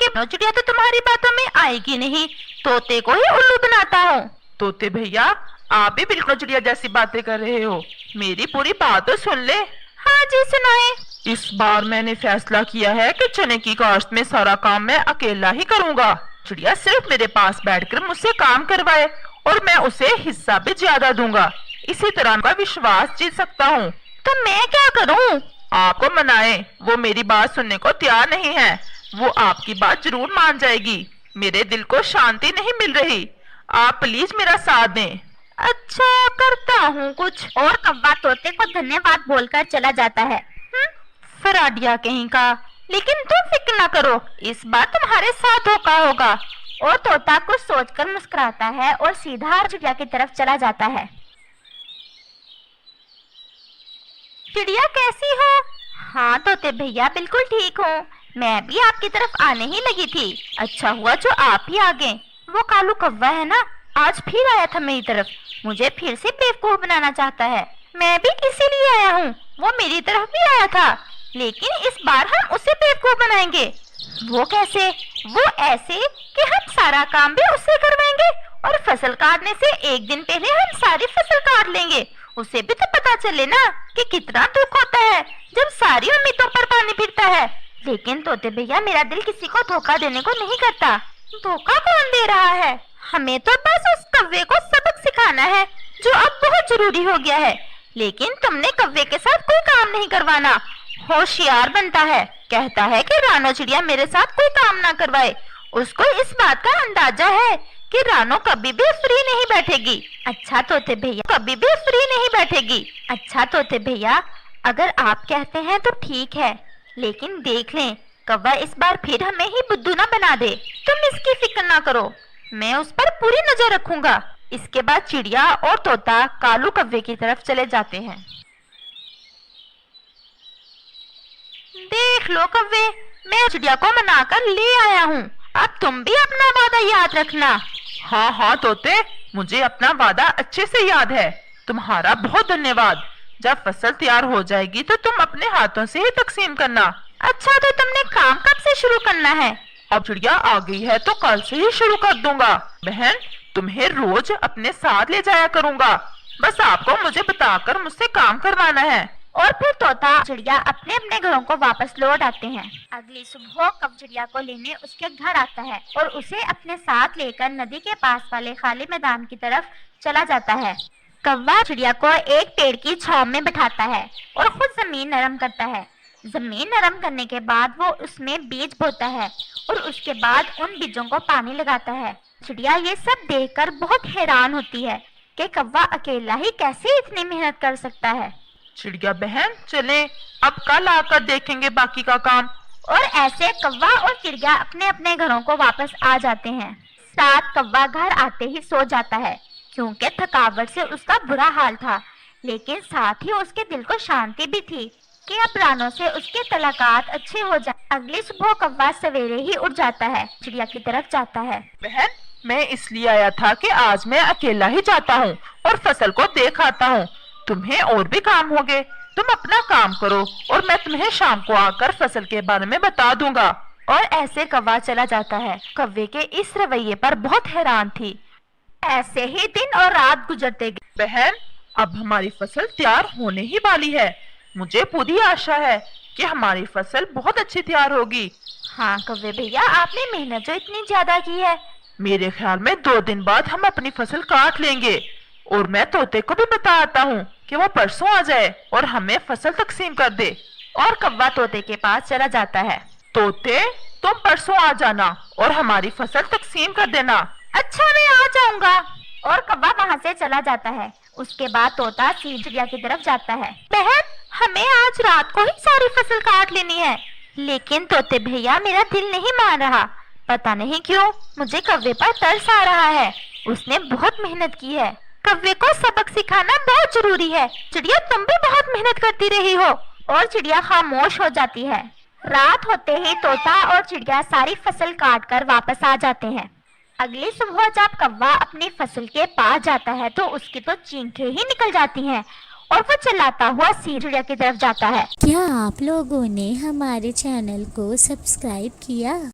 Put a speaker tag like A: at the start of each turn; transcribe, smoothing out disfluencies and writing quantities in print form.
A: कि चिड़िया तो तुम्हारी बातों में आएगी नहीं, तोते को ही उल्लू बनाता हूँ।
B: तोते भैया, आप भी बिल्कुल चिड़िया जैसी बातें कर रहे हो, मेरी पूरी बात तो सुन ले।
A: हाँ जी सुनाए।
B: इस बार मैंने फैसला किया है कि चने की काश्त में सारा काम मैं अकेला ही करूँगा। चिड़िया सिर्फ मेरे पास बैठकर मुझसे काम करवाए और मैं उसे हिस्सा भी ज्यादा दूंगा, इसी तरह का विश्वास जीत सकता हूँ।
A: तो मैं क्या करूँ?
B: आपको मनाए, वो मेरी बात सुनने को तैयार नहीं है। वो आपकी बात जरूर मान जाएगी। मेरे दिल को शांति नहीं मिल रही, आप प्लीज मेरा साथ दें।
A: अच्छा करता हूँ कुछ। और कौवा तोते को धन्यवाद बोलकर चला जाता है। फराडिया कहीं का, लेकिन तुम फिक्र न करो, इस बार तुम्हारे साथ धोखा होगा। और तोता कुछ सोचकर मुस्कुराता है और सीधा चिड़िया की तरफ चला जाता है। चिड़िया कैसी हो? हाँ तोते भैया बिल्कुल ठीक हूँ, मैं भी आपकी तरफ आने ही लगी थी। अच्छा हुआ जो आप ही आ गए। वो कालू कौवा है ना, आज फिर आया था मेरी तरफ, मुझे फिर से बेवकूफ बनाना चाहता है। मैं भी इसीलिए आया हूँ, वो मेरी तरफ भी आया था, लेकिन इस बार हम उसे बेवकूफ बनाएंगे। वो कैसे? वो ऐसे कि हम सारा काम भी उससे करवाएंगे और फसल काटने से एक दिन पहले हम सारी फसल काट लेंगे। उसे भी तो पता चले ना कि कितना दुख होता है जब सारी उम्मीदों पर पानी फिरता है। लेकिन तोते भैया, मेरा दिल किसी को धोखा देने को नहीं करता। धोखा कौन दे रहा है? हमें तो बस उस कौवे को सबक सिखाना है जो अब बहुत जरूरी हो गया है। लेकिन तुमने कौवे के साथ कोई काम नहीं करवाना। होशियार बनता है, कहता है कि रानो चिड़िया मेरे साथ कोई काम ना करवाए। उसको इस बात का अंदाजा है कि रानो कभी भी फ्री नहीं बैठेगी। अच्छा तोते भैया, कभी भी फ्री नहीं बैठेगी। अच्छा तोते भैया, अगर आप कहते हैं तो ठीक है, लेकिन देख लें कौवा इस बार फिर हमें ही बुद्धू ना बना दे। तुम इसकी फिक्र ना करो, मैं उस पर पूरी नजर रखूंगा। इसके बाद चिड़िया और तोता कालू कौवे की तरफ चले जाते हैं। देख लो कौवे, मैं चिड़िया को मनाकर ले आया हूँ, अब तुम भी अपना वादा याद रखना।
B: हाँ हाँ तोते, मुझे अपना वादा अच्छे से याद है। तुम्हारा बहुत धन्यवाद। जब फसल तैयार हो जाएगी तो तुम अपने हाथों से ही तकसीम करना।
A: अच्छा तो तुमने काम कब से शुरू करना है?
B: अब चिड़िया आ गई है तो कल से ही शुरू कर दूंगा। बहन, तुम्हें रोज अपने साथ ले जाया करूंगा, बस आपको मुझे बताकर मुझसे काम करवाना है।
A: और फिर तोता चिड़िया अपने अपने घरों को वापस लौट आते हैं। अगली सुबह कौवा चिड़िया को लेने उसके घर आता है और उसे अपने साथ लेकर नदी के पास वाले खाली मैदान की तरफ चला जाता है। कौवा चिड़िया को एक पेड़ की छांव में बिठाता है और खुद जमीन नरम करता है। जमीन नरम करने के बाद वो उसमें बीज बोता है और उसके बाद उन बीजों को पानी लगाता है। चिड़िया ये सब देखकर बहुत हैरान होती है कि कौवा अकेला ही कैसे इतनी मेहनत कर सकता है।
B: चिड़िया बहन, चले अब कल आकर देखेंगे बाकी का काम।
A: और ऐसे कौवा और चिड़िया अपने अपने घरों को वापस आ जाते हैं। साथ कौवा घर आते ही सो जाता है क्योंकि थकावट से उसका बुरा हाल था, लेकिन साथ ही उसके दिल को शांति भी थी कि अब रानो से उसके तलाकात अच्छे हो जाए। अगली सुबह कौवा सवेरे ही उठ जाता है, चिड़िया की तरफ जाता है।
B: बहन, मैं इसलिए आया था कि आज मैं अकेला ही जाता हूँ और फसल को देख आता हूँ। तुम्हें और भी काम होंगे, तुम अपना काम करो और मैं तुम्हें शाम को आकर फसल के बारे में बता दूंगा।
A: और ऐसे कौवा चला जाता है। कौवे के इस रवैये पर बहुत हैरान थी। ऐसे ही दिन और रात गुजरते गए।
B: बहन, अब हमारी फसल तैयार होने ही वाली है। मुझे पूरी आशा है कि हमारी फसल बहुत अच्छी तैयार होगी।
A: हाँ कौवे भैया, आपने मेहनत जो इतनी ज्यादा की है।
B: मेरे ख्याल में 2 दिन बाद हम अपनी फसल काट लेंगे और मैं तोते को भी बता आता हूँ कि वो परसों आ जाए और हमें फसल तकसीम कर दे।
A: और कौवा तोते के पास चला जाता है।
B: तोते, तुम परसों आ जाना और हमारी फसल तकसीम कर देना।
A: अच्छा मैं आ जाऊंगा। और कौवा वहाँ से चला जाता है। उसके बाद तोता चिड़िया की तरफ जाता है। बहन, हमें आज रात को ही सारी फसल काट लेनी है। लेकिन तोते भैया, मेरा दिल नहीं मान रहा, पता नहीं क्यों मुझे कौवे पर तरस आ रहा है। उसने बहुत मेहनत की है। कौवे को सबक सिखाना बहुत जरूरी है। चिड़िया, तुम भी बहुत मेहनत करती रही हो। और चिड़िया खामोश हो जाती है। रात होते ही तोता और चिड़िया सारी फसल काट कर वापस आ जाते हैं। अगली सुबह जब कौवा अपनी फसल के पास जाता है तो उसकी तो चींखें ही निकल जाती हैं और वो चिल्लाता हुआ चिड़िया की तरफ जाता है।
C: क्या आप लोगों ने हमारे चैनल को सब्सक्राइब किया?